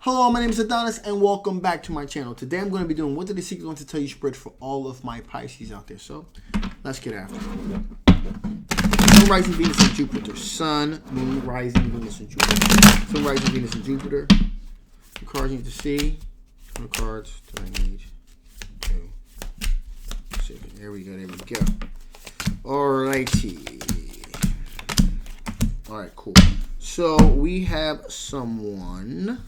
Hello, my name is Adonis and welcome back to my channel. Today I'm going to be doing what are the secrets going to tell you spread for all of my Pisces out there. So let's get after it. Sun, rising Venus and Jupiter. Sun, Moon, rising Venus and Jupiter. Sun, rising Venus and Jupiter. The cards you need to see. How many cards do I need? 2, 6. There we go. Alrighty. Alright, cool. So we have someone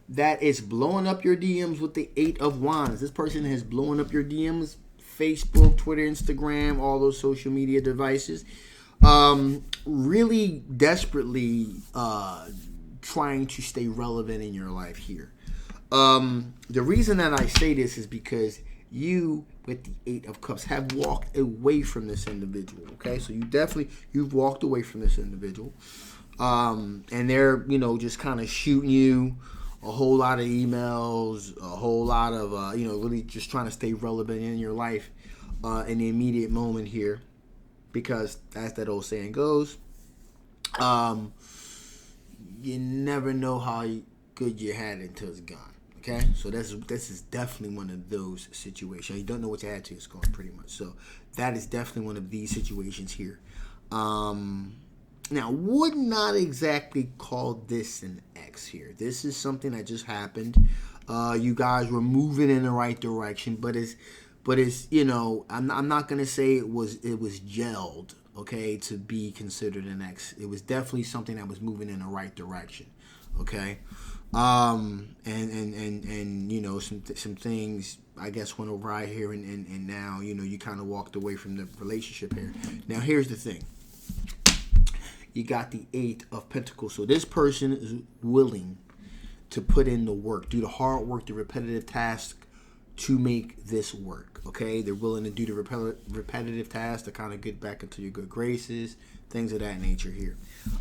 that is blowing up your DMs with the 8 of Wands. This person has blown up your DMs, Facebook, Twitter, Instagram, all those social media devices. Really desperately trying to stay relevant in your life here. The reason that I say this is because you, with the 8 of Cups, have walked away from this individual. Okay, so you've walked away from this individual, and they're just kind of shooting you a whole lot of emails, a whole lot of really just trying to stay relevant in your life in the immediate moment here, because as that old saying goes, you never know how good you had it until it's gone. Okay, so this is definitely one of those situations. You don't know what you had till it's gone, pretty much. So that is definitely one of these situations here. Now, would not exactly call this an X here. This is something that just happened. You guys were moving in the right direction, but it's I'm not gonna say it was gelled, okay, to be considered an X. It was definitely something that was moving in the right direction, okay. And some things I guess went awry here, and now you kind of walked away from the relationship here. Now here's the thing. You got the 8 of Pentacles. So this person is willing to put in the work, do the hard work, the repetitive task to make this work. Okay? They're willing to do the repetitive task to kind of get back into your good graces, things of that nature here.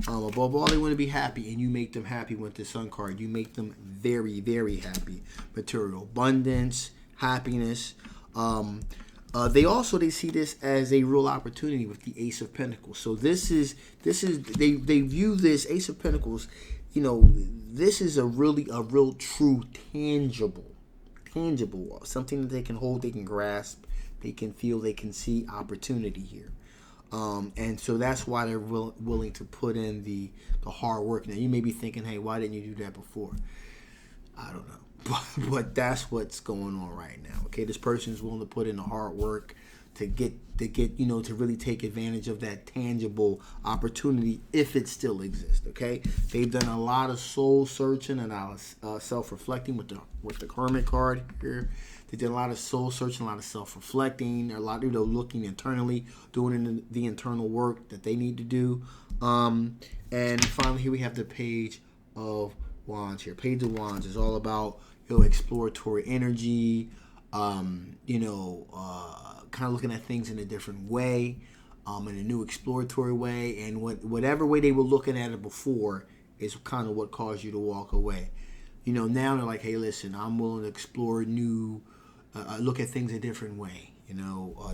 Above all, they want to be happy, and you make them happy with the Sun card. You make them very, very happy. Material abundance, happiness. They see this as a real opportunity with the Ace of Pentacles. So they view this Ace of Pentacles, this is a real true tangible, something that they can hold, they can grasp, they can feel, they can see opportunity here. And so that's why they're willing to put in the hard work. Now you may be thinking, hey, why didn't you do that before? I don't know. But that's what's going on right now. Okay, this person is willing to put in the hard work to get to really take advantage of that tangible opportunity if it still exists. Okay, they've done a lot of soul searching and self-reflecting with the Hermit card here. They did a lot of soul searching, a lot of self-reflecting, a lot looking internally, doing the internal work that they need to do. And finally, here we have the Page of Wands here. Page of Wands is all about exploratory energy, kind of looking at things in a different way, in a new exploratory way, and whatever way they were looking at it before is kind of what caused you to walk away. Now they're like, hey, listen, I'm willing to explore new, look at things a different way,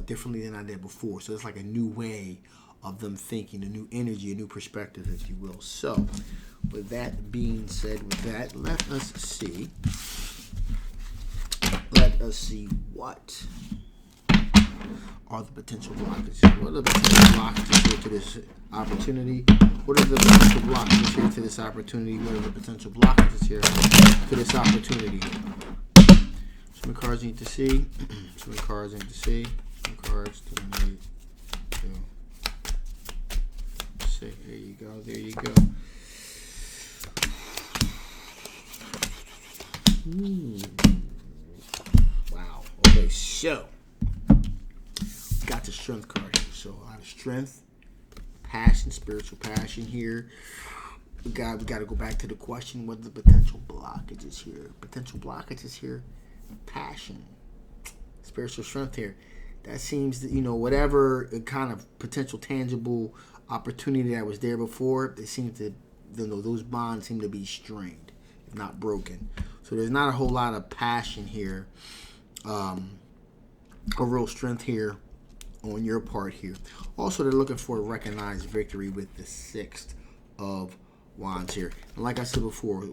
differently than I did before. So it's like a new way of them thinking, a new energy, a new perspective, if you will. So with that being said, let us see what are the potential blockages. What are the potential blockages here to this opportunity? What are the potential blockages here to this opportunity? What are the potential blockages here to this opportunity? So many cards you need to see. So many cards you need to see. Some cards do I need to see? There you go. There you go. Wow. Okay, so got the Strength card here. So a lot of strength, passion, spiritual passion here. We got to go back to the question: what are the potential blockages here? Potential blockages here. Passion, spiritual strength here. That seems that whatever kind of potential tangible opportunity that was there before, they seem to those bonds seem to be strained, if not broken. So there's not a whole lot of passion here, a real strength here on your part here. Also, they're looking for a recognized victory with the 6 of Wands here. And like I said before,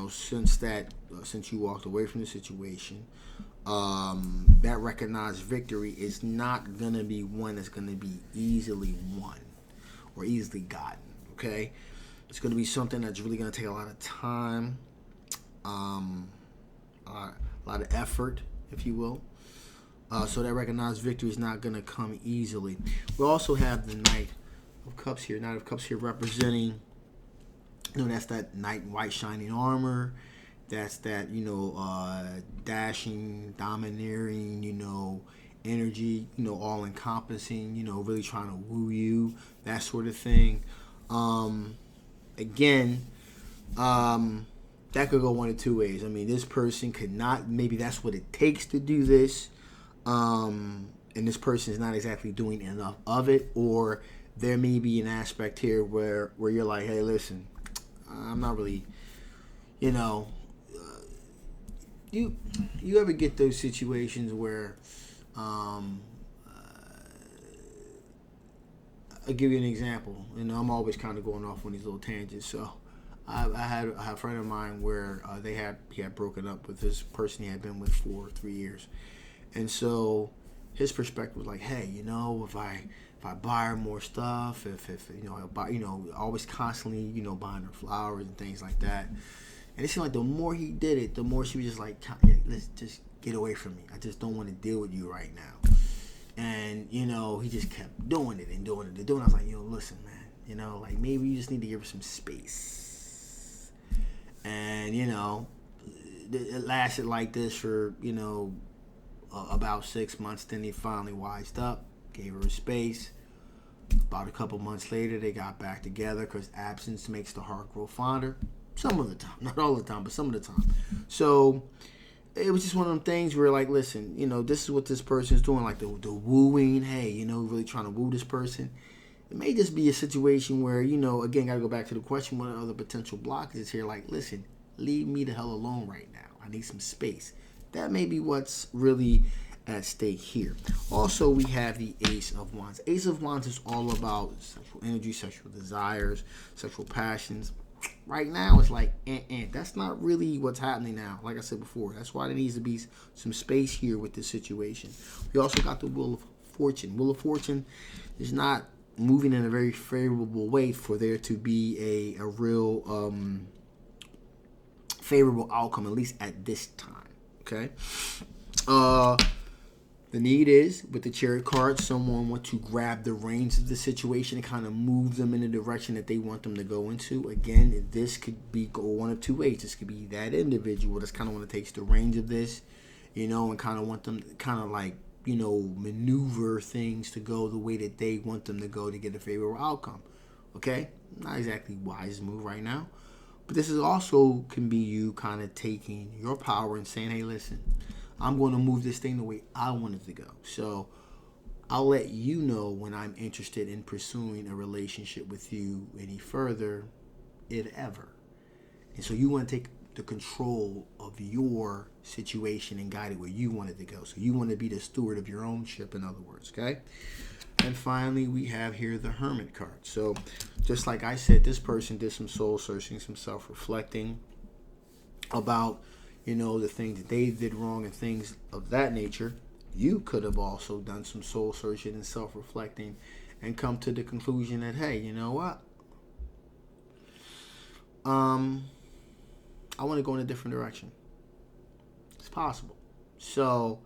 since you walked away from the situation, that recognized victory is not going to be one that's going to be easily won or easily gotten, okay? It's going to be something that's really going to take a lot of time, a lot of effort, if you will. So that recognized victory is not going to come easily. We also have the Knight of Cups here. Knight of Cups here representing, that's that knight in white shining armor. That's that, dashing, domineering, energy, all encompassing, really trying to woo you, that sort of thing. Again, that could go one of two ways. I mean, this person could not, maybe that's what it takes to do this. And this person is not exactly doing enough of it, or there may be an aspect here where you're like, hey, listen, I'm not really, you ever get those situations where, I'll give you an example. I'm always kind of going off on these little tangents. So I had a friend of mine where he had broken up with this person he had been with for 3 years. And so his perspective was like, hey, if I buy her more stuff, if I buy, always constantly, buying her flowers and things like that. And it seemed like the more he did it, the more she was just like, let's just get away from me. I just don't want to deal with you right now. And, he just kept doing it and doing it and doing it. I was like, listen, man, like maybe you just need to give her some space. And, it lasted like this for, about 6 months. Then he finally wised up, gave her space. About a couple months later, they got back together because absence makes the heart grow fonder. Some of the time, not all the time, but some of the time. So it was just one of them things where, like, listen, this is what this person is doing, like the wooing. Hey, really trying to woo this person. It may just be a situation where, again, got to go back to the question, what are other potential blockages here? Like, listen, leave me the hell alone right now. I need some space. That may be what's really at stake here. Also, we have the Ace of Wands. Ace of Wands is all about sexual energy, sexual desires, sexual passions. Right now, it's like, that's not really what's happening now. Like I said before, that's why there needs to be some space here with this situation. We also got the Wheel of Fortune. Wheel of Fortune is not moving in a very favorable way for there to be a real favorable outcome, at least at this time. Okay? The need is, with the Chariot card, someone wants to grab the reins of the situation and kind of move them in the direction that they want them to go into. Again, this could be go one of two ways. This could be that individual that's kind of want to take the reins of this, and kind of want them to kind of like, maneuver things to go the way that they want them to go to get a favorable outcome. Okay? Not exactly wise move right now. But this is also can be you kind of taking your power and saying, hey, listen, I'm going to move this thing the way I want it to go. So I'll let you know when I'm interested in pursuing a relationship with you any further, if ever. And so you want to take the control of your situation and guide it where you want it to go. So you want to be the steward of your own ship, in other words, okay? And finally, we have here the Hermit card. So just like I said, this person did some soul searching, some self-reflecting about, the things that they did wrong and things of that nature. You could have also done some soul searching and self-reflecting and come to the conclusion that, hey, you know what? I want to go in a different direction. It's possible. So,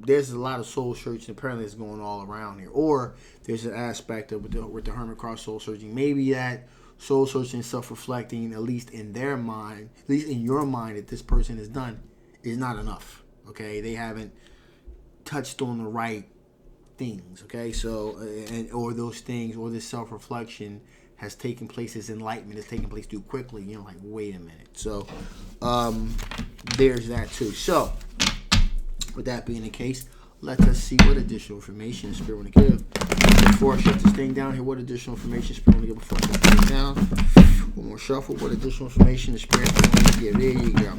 there's a lot of soul searching apparently is going all around here. Or there's an aspect of with the Hermit card soul searching. Maybe that soul searching, self-reflecting, at least in their mind, at least in your mind, that this person has done is not enough. Okay, they haven't touched on the right things. Okay, so or those things or this self-reflection has taken place, as enlightenment has taken place too quickly. Like, wait a minute. So there's that too. So with that being the case, let us see what additional information Spirit want to give. Before I shut this thing down here, what additional information Spirit want to give before I shut this down? One more shuffle. What additional information the Spirit want to give? There you go.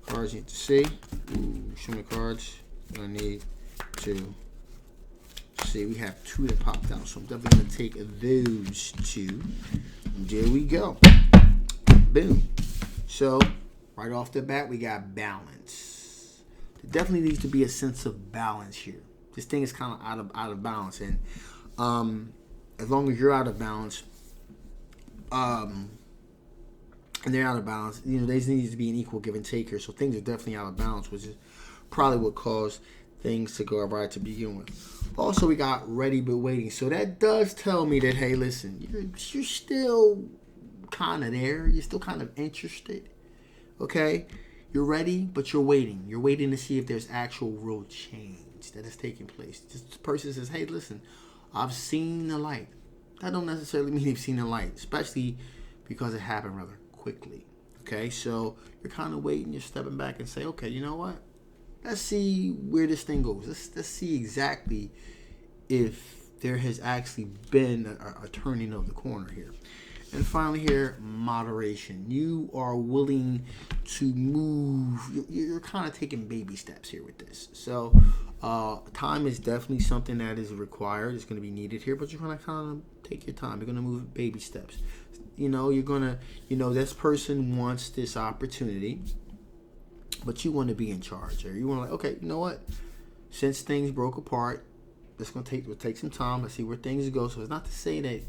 Cards you need to see. Ooh, show me cards I need to see, we have 2 that popped out, so I'm definitely going to take those 2. There we go. Boom. So, right off the bat, we got balance. There definitely needs to be a sense of balance here. This thing is kind of out of balance, and as long as you're out of balance, and they're out of balance, there needs to be an equal give and take here. So things are definitely out of balance, which is probably what caused things to go right to begin with. Also, we got ready but waiting. So that does tell me that, hey, listen, you're still kind of there. You're still kind of interested. Okay? You're ready, but you're waiting. You're waiting to see if there's actual real change that is taking place. This person says, hey, listen, I've seen the light. That don't necessarily mean you've seen the light, especially because it happened rather quickly. Okay? So you're kind of waiting. You're stepping back and say, okay, you know what? Let's see where this thing goes. Let's see exactly if there has actually been a turning of the corner here. And finally here, moderation. You are willing to move. You're kind of taking baby steps here with this. So time is definitely something that is required. It's going to be needed here, but you're going to kind of take your time. You're going to move baby steps. You're going to, this person wants this opportunity, but you want to be in charge. Or you want to okay, you know what? Since things broke apart, we'll take some time. Let's see where things go. So it's not to say that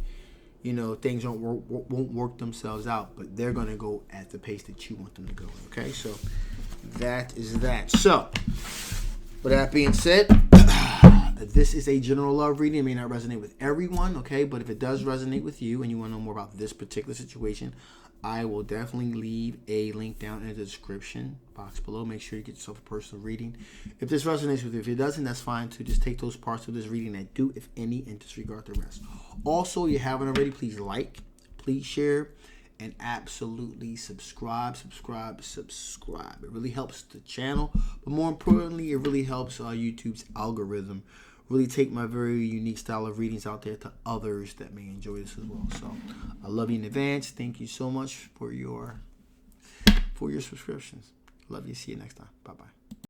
things won't work themselves out, but they're gonna go at the pace that you want them to go. Okay, so that is that. So with that being said, this is a general love reading. It may not resonate with everyone, okay, but if it does resonate with you and you want to know more about this particular situation, I will definitely leave a link down in the description box below. Make sure you get yourself a personal reading. If this resonates with you, if it doesn't, that's fine too. Just take those parts of this reading that do, if any, and disregard the rest. Also, if you haven't already, please like, please share, and absolutely subscribe. It really helps the channel, but more importantly, it really helps YouTube's algorithm really take my very unique style of readings out there to others that may enjoy this as well. So I love you in advance. Thank you so much for your subscriptions. Love you. See you next time. Bye-bye.